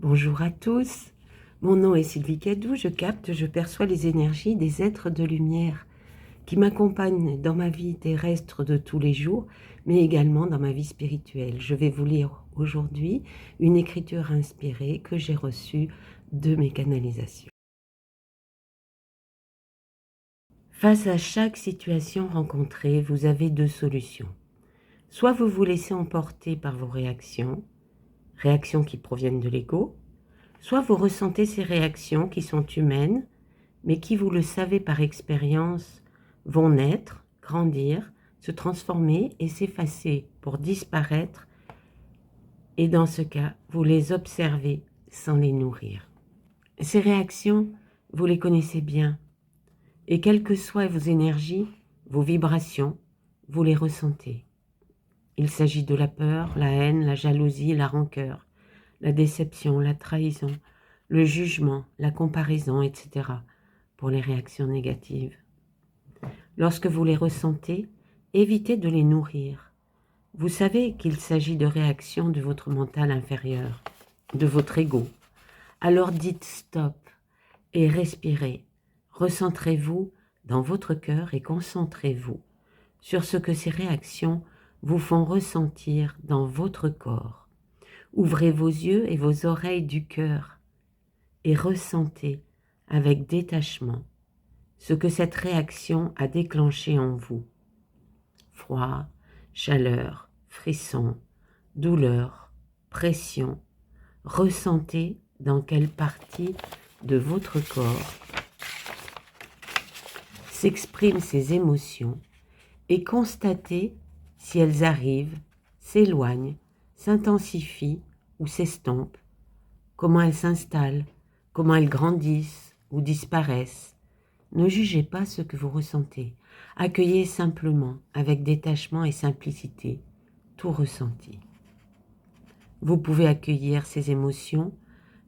Bonjour à tous, mon nom est Sylvie Cadou, je capte, je perçois les énergies des êtres de lumière qui m'accompagnent dans ma vie terrestre de tous les jours, mais également dans ma vie spirituelle. Je vais vous lire aujourd'hui une écriture inspirée que j'ai reçue de mes canalisations. Face à chaque situation rencontrée, vous avez deux solutions. Soit vous vous laissez emporter par vos réactions qui proviennent de l'ego, soit vous ressentez ces réactions qui sont humaines, mais qui, vous le savez par expérience, vont naître, grandir, se transformer et s'effacer pour disparaître. Et dans ce cas, vous les observez sans les nourrir. Ces réactions, vous les connaissez bien. Et quelles que soient vos énergies, vos vibrations, vous les ressentez. Il s'agit de la peur, la haine, la jalousie, la rancœur, la déception, la trahison, le jugement, la comparaison, etc. pour les réactions négatives. Lorsque vous les ressentez, évitez de les nourrir. Vous savez qu'il s'agit de réactions de votre mental inférieur, de votre ego. Alors dites stop et respirez. Recentrez-vous dans votre cœur et concentrez-vous sur ce que ces réactions vous font ressentir dans votre corps. Ouvrez vos yeux et vos oreilles du cœur et ressentez avec détachement ce que cette réaction a déclenché en vous. Froid, chaleur, frisson, douleur, pression. Ressentez dans quelle partie de votre corps s'expriment ces émotions et constatez si elles arrivent, s'éloignent, s'intensifient ou s'estompent, comment elles s'installent, comment elles grandissent ou disparaissent. Ne jugez pas ce que vous ressentez. Accueillez simplement, avec détachement et simplicité, tout ressenti. Vous pouvez accueillir ces émotions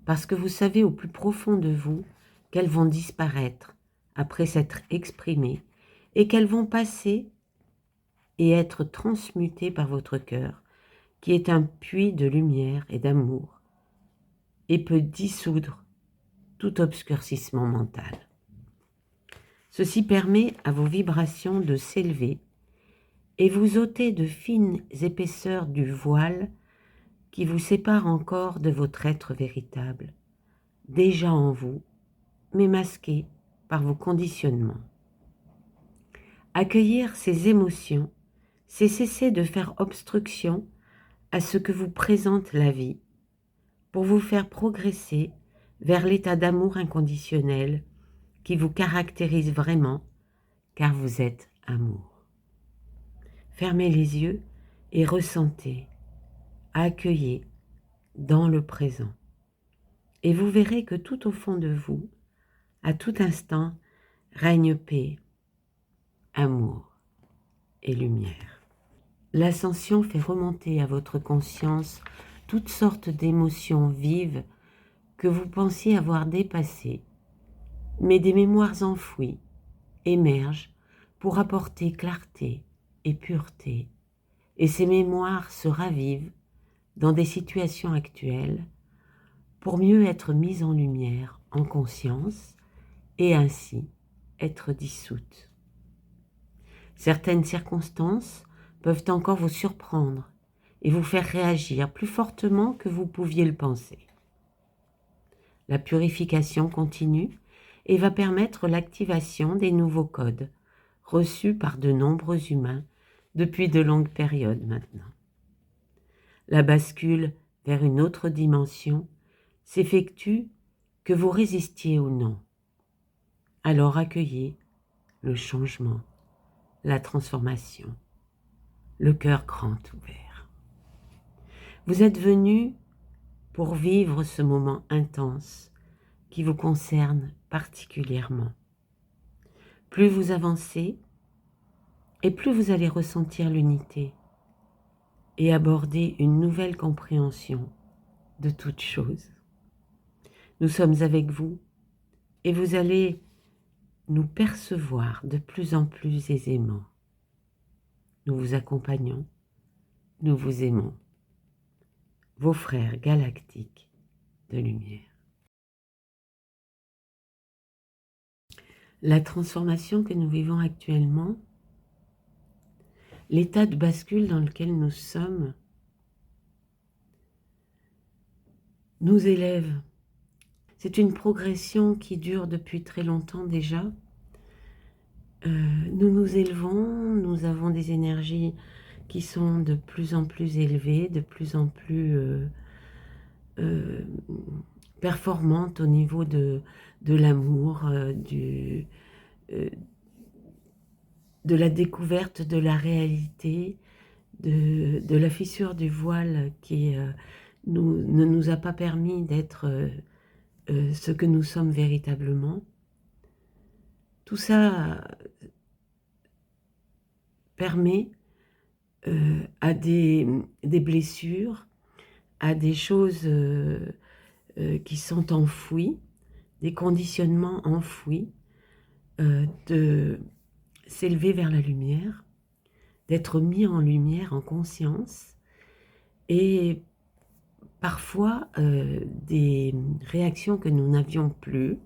parce que vous savez au plus profond de vous qu'elles vont disparaître après s'être exprimées et qu'elles vont passer et être transmutées par votre cœur, qui est un puits de lumière et d'amour et peut dissoudre tout obscurcissement mental. Ceci permet à vos vibrations de s'élever et vous ôter de fines épaisseurs du voile qui vous sépare encore de votre être véritable, déjà en vous, mais masqué par vos conditionnements. Accueillir ces émotions, c'est cesser de faire obstruction à ce que vous présente la vie, pour vous faire progresser vers l'état d'amour inconditionnel qui vous caractérise vraiment, car vous êtes amour. Fermez les yeux et ressentez, accueillez dans le présent. Et vous verrez que tout au fond de vous, à tout instant, règne paix, amour et lumière. L'ascension fait remonter à votre conscience toutes sortes d'émotions vives que vous pensiez avoir dépassées, mais des mémoires enfouies émergent pour apporter clarté et pureté, et ces mémoires se ravivent dans des situations actuelles pour mieux être mises en lumière, en conscience, et ainsi être dissoutes. Certaines circonstances peuvent encore vous surprendre et vous faire réagir plus fortement que vous pouviez le penser. La purification continue et va permettre l'activation des nouveaux codes reçus par de nombreux humains depuis de longues périodes maintenant. La bascule vers une autre dimension s'effectue que vous résistiez ou non. Alors accueillez le changement, la transformation, le cœur grand ouvert. Vous êtes venu pour vivre ce moment intense qui vous concerne particulièrement. Plus vous avancez, et plus vous allez ressentir l'unité et aborder une nouvelle compréhension de toutes choses. Nous sommes avec vous et vous allez nous percevoir de plus en plus aisément. Nous vous accompagnons, nous vous aimons. Vos frères galactiques de lumière. La transformation que nous vivons actuellement, l'état de bascule dans lequel nous sommes, nous élève. C'est une progression qui dure depuis très longtemps déjà. Nous nous élevons, nous avons des énergies qui sont de plus en plus élevées, de plus en plus performantes au niveau de l'amour, de la découverte de la réalité, de la fissure du voile qui ne nous a pas permis d'être ce que nous sommes véritablement. Tout ça permet à des blessures, à des choses qui sont enfouies, des conditionnements enfouis, de s'élever vers la lumière, d'être mis en lumière, en conscience, et parfois des réactions que nous n'avions plus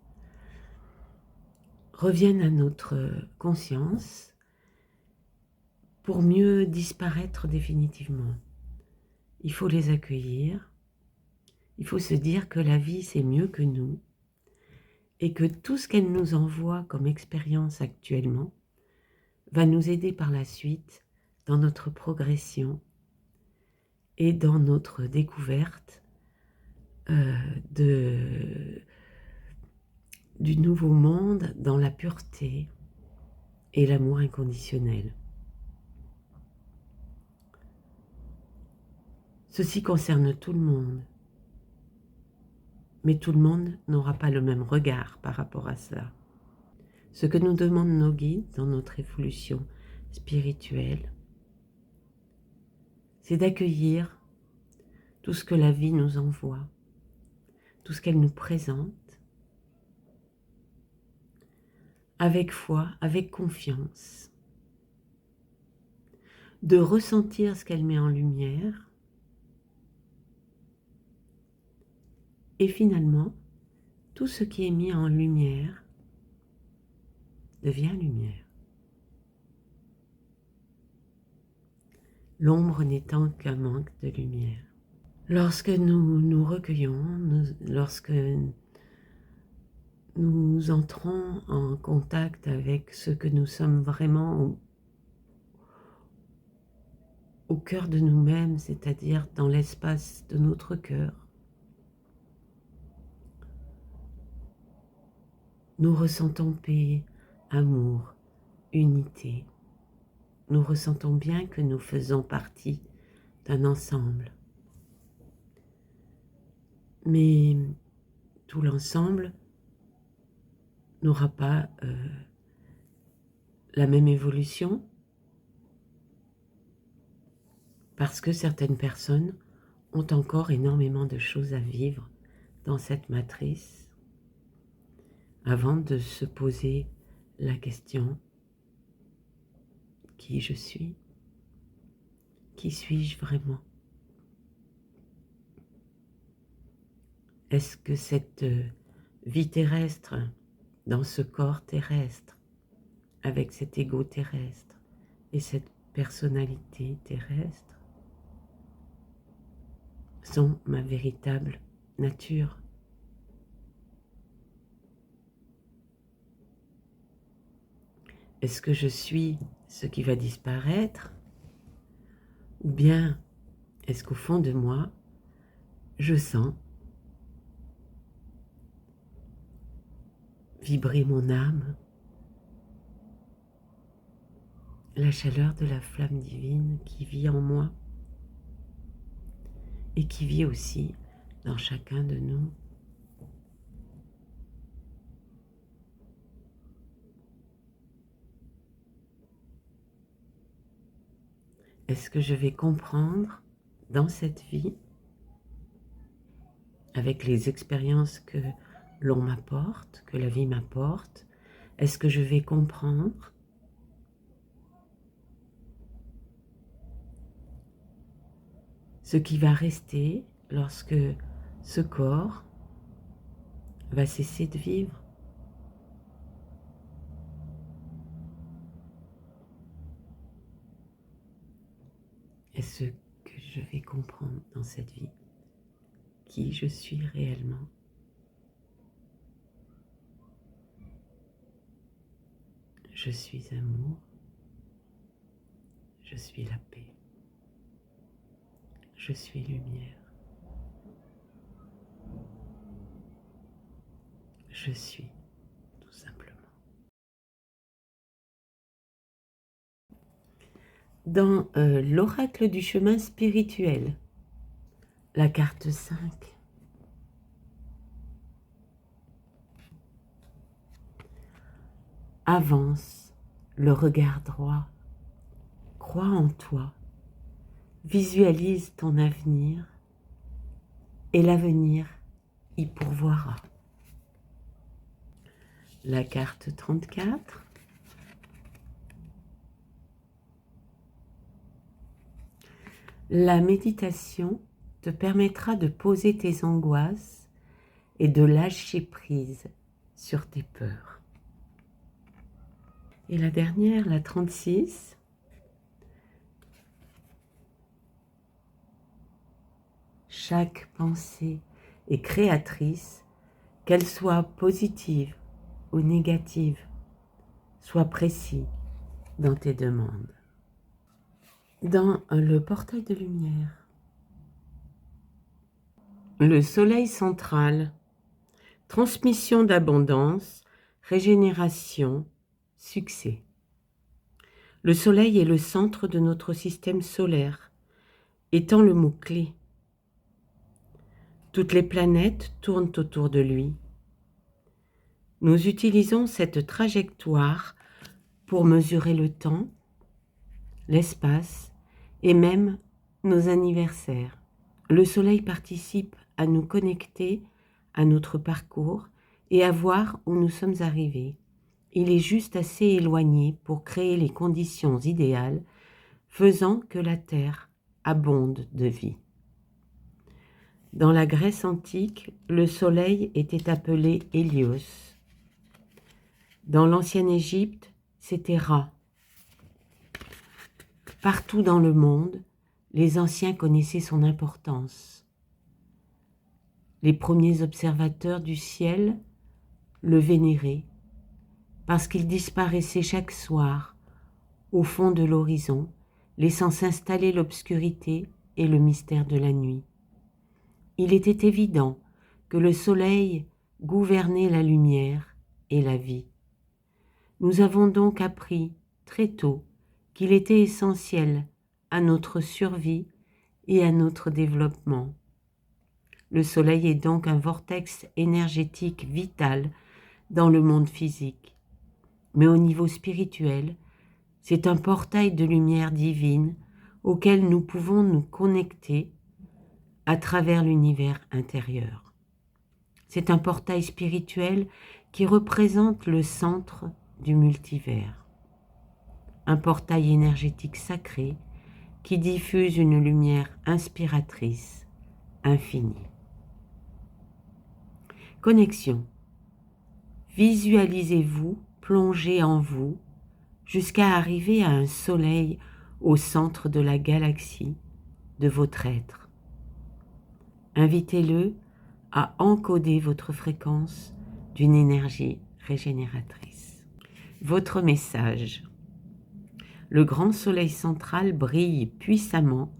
reviennent à notre conscience pour mieux disparaître définitivement. Il faut les accueillir, il faut se dire que la vie c'est mieux que nous et que tout ce qu'elle nous envoie comme expérience actuellement va nous aider par la suite dans notre progression et dans notre découverte du nouveau monde dans la pureté et l'amour inconditionnel. Ceci concerne tout le monde, mais tout le monde n'aura pas le même regard par rapport à cela. Ce que nous demandent nos guides dans notre évolution spirituelle, c'est d'accueillir tout ce que la vie nous envoie, tout ce qu'elle nous présente, avec foi, avec confiance, de ressentir ce qu'elle met en lumière, et finalement, tout ce qui est mis en lumière devient lumière. L'ombre n'étant qu'un manque de lumière. Lorsque nous nous recueillons, lorsque nous entrons en contact avec ce que nous sommes vraiment au cœur de nous-mêmes, c'est-à-dire dans l'espace de notre cœur, nous ressentons paix, amour, unité. Nous ressentons bien que nous faisons partie d'un ensemble. Mais tout l'ensemble n'aura pas la même évolution parce que certaines personnes ont encore énormément de choses à vivre dans cette matrice avant de se poser la question: qui je suis? Qui suis-je vraiment? Est-ce que cette vie terrestre, dans ce corps terrestre, avec cet ego terrestre et cette personnalité terrestre, sont ma véritable nature? Est-ce que je suis ce qui va disparaître? Ou bien est-ce qu'au fond de moi, je sens vibrer mon âme, la chaleur de la flamme divine qui vit en moi et qui vit aussi dans chacun de nous? Est-ce que je vais comprendre dans cette vie, avec les expériences que l'on m'apporte, que la vie m'apporte, est-ce que je vais comprendre ce qui va rester lorsque ce corps va cesser de vivre. Et ce que je vais comprendre dans cette vie, qui je suis réellement. Je suis amour, je suis la paix, je suis lumière, je suis tout simplement. Dans l'oracle du chemin spirituel, la carte 5, avance, le regard droit, crois en toi, visualise ton avenir et l'avenir y pourvoira. La carte 34, la méditation te permettra de poser tes angoisses et de lâcher prise sur tes peurs. Et la dernière, la 36, chaque pensée est créatrice, qu'elle soit positive ou négative. Sois précis dans tes demandes. Dans le portail de lumière, le soleil central, transmission d'abondance, régénération, succès. Le soleil est le centre de notre système solaire, étant le mot-clé. Toutes les planètes tournent autour de lui. Nous utilisons cette trajectoire pour mesurer le temps, l'espace et même nos anniversaires. Le soleil participe à nous connecter à notre parcours et à voir où nous sommes arrivés. Il est juste assez éloigné pour créer les conditions idéales, faisant que la Terre abonde de vie. Dans la Grèce antique, le soleil était appelé Hélios. Dans l'ancienne Égypte, c'était Ra. Partout dans le monde, les anciens connaissaient son importance. Les premiers observateurs du ciel le vénéraient parce qu'il disparaissait chaque soir au fond de l'horizon, laissant s'installer l'obscurité et le mystère de la nuit. Il était évident que le soleil gouvernait la lumière et la vie. Nous avons donc appris très tôt qu'il était essentiel à notre survie et à notre développement. Le soleil est donc un vortex énergétique vital dans le monde physique. Mais au niveau spirituel, c'est un portail de lumière divine auquel nous pouvons nous connecter à travers l'univers intérieur. C'est un portail spirituel qui représente le centre du multivers. Un portail énergétique sacré qui diffuse une lumière inspiratrice, infinie. Connexion. Visualisez-vous plonger en vous jusqu'à arriver à un soleil au centre de la galaxie de votre être. Invitez-le à encoder votre fréquence d'une énergie régénératrice. Votre message. Le grand soleil central brille puissamment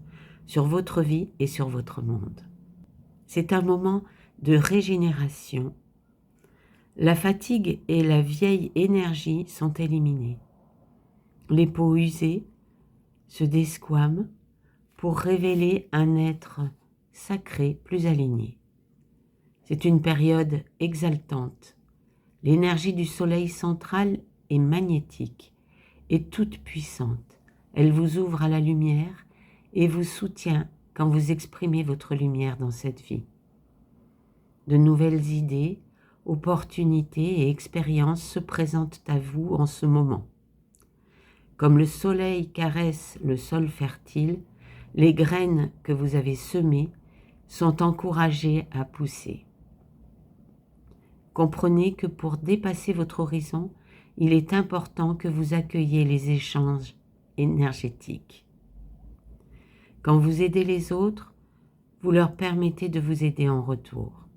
sur votre vie et sur votre monde. C'est un moment de régénération. La fatigue et la vieille énergie sont éliminées. Les peaux usées se desquament pour révéler un être sacré plus aligné. C'est une période exaltante. L'énergie du soleil central est magnétique et toute puissante. Elle vous ouvre à la lumière et vous soutient quand vous exprimez votre lumière dans cette vie. De nouvelles idées, opportunités et expériences se présentent à vous en ce moment. Comme le soleil caresse le sol fertile, les graines que vous avez semées sont encouragées à pousser. comprenez que pour dépasser votre horizon, il est important que vous accueilliez les échanges énergétiques. Quand vous aidez les autres, vous leur permettez de vous aider en retour.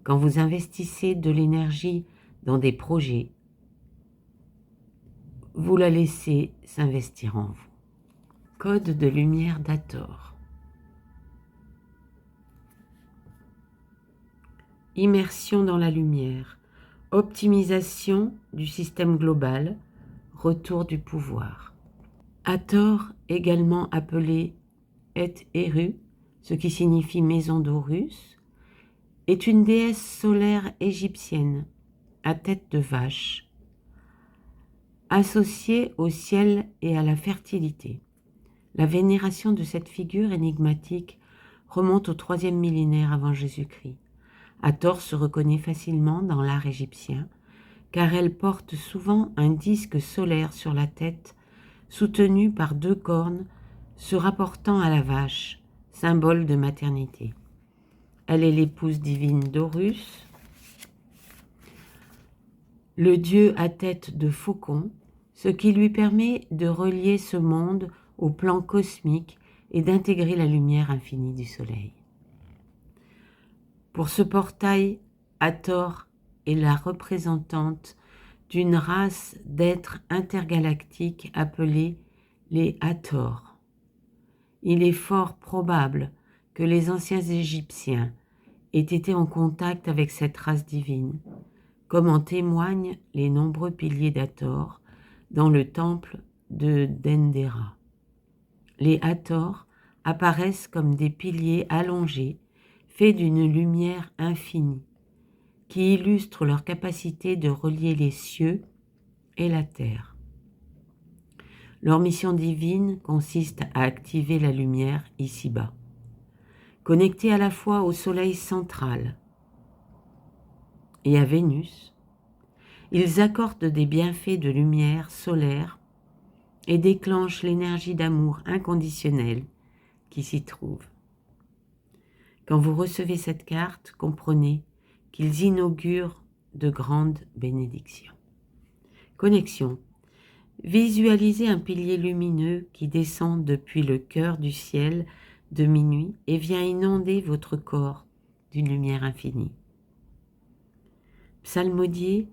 Quand vous investissez de l'énergie dans des projets, vous la laissez s'investir en vous. Code de lumière d'Hathor. Immersion dans la lumière, optimisation du système global, retour du pouvoir. Hathor, également appelé Et-Heru, ce qui signifie maison d'Horus, est une déesse solaire égyptienne à tête de vache, associée au ciel et à la fertilité. La vénération de cette figure énigmatique remonte au 3e millénaire avant Jésus-Christ. Hathor se reconnaît facilement dans l'art égyptien, car elle porte souvent un disque solaire sur la tête, soutenu par 2 cornes se rapportant à la vache, symbole de maternité. Elle est l'épouse divine d'Horus, le dieu à tête de faucon, ce qui lui permet de relier ce monde au plan cosmique et d'intégrer la lumière infinie du soleil. Pour ce portail, Hathor est la représentante d'une race d'êtres intergalactiques appelés les Hathors. Il est fort probable que les anciens Égyptiens aient été en contact avec cette race divine, comme en témoignent les nombreux piliers d'Hathor dans le temple de Dendera. Les Hathors apparaissent comme des piliers allongés, faits d'une lumière infinie, qui illustre leur capacité de relier les cieux et la terre. Leur mission divine consiste à activer la lumière ici-bas. Connectés à la fois au soleil central et à Vénus, ils accordent des bienfaits de lumière solaire et déclenchent l'énergie d'amour inconditionnel qui s'y trouve. Quand vous recevez cette carte, comprenez qu'ils inaugurent de grandes bénédictions. Connexion. Visualisez un pilier lumineux qui descend depuis le cœur du ciel de minuit et vient inonder votre corps d'une lumière infinie. Psalmodiez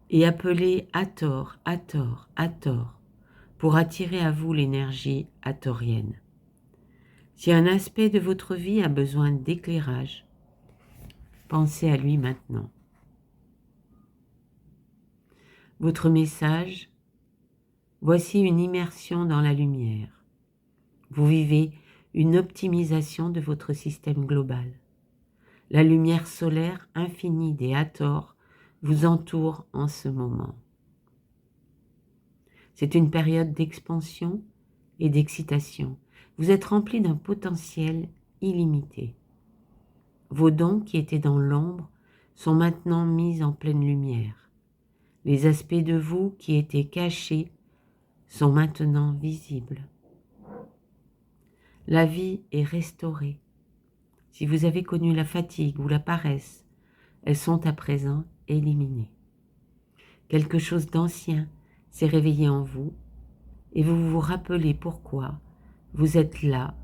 et appelez Hathor, Hathor, Hathor pour attirer à vous l'énergie hathorienne. Si un aspect de votre vie a besoin d'éclairage, pensez à lui maintenant. Votre message, voici une immersion dans la lumière. Vous vivez une optimisation de votre système global. La lumière solaire infinie des Hathors vous entoure en ce moment. C'est une période d'expansion et d'excitation. Vous êtes rempli d'un potentiel illimité. Vos dons qui étaient dans l'ombre sont maintenant mis en pleine lumière. Les aspects de vous qui étaient cachés sont maintenant visibles. La vie est restaurée. Si vous avez connu la fatigue ou la paresse, elles sont à présent éliminées. Quelque chose d'ancien s'est réveillé en vous et vous vous rappelez pourquoi vous êtes là.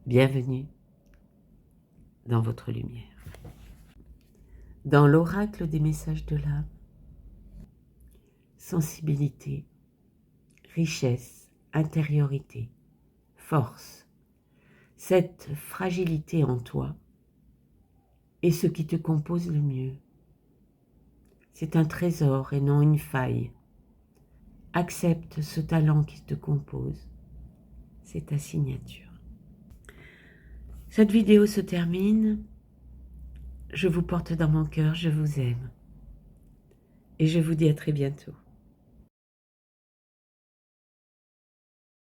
Bienvenue dans votre lumière. Dans l'oracle des messages de l'âme, sensibilité, richesse, intériorité, force, cette fragilité en toi est ce qui te compose le mieux. C'est un trésor et non une faille. Accepte ce talent qui te compose. C'est ta signature. Cette vidéo se termine. Je vous porte dans mon cœur, je vous aime. Et je vous dis à très bientôt.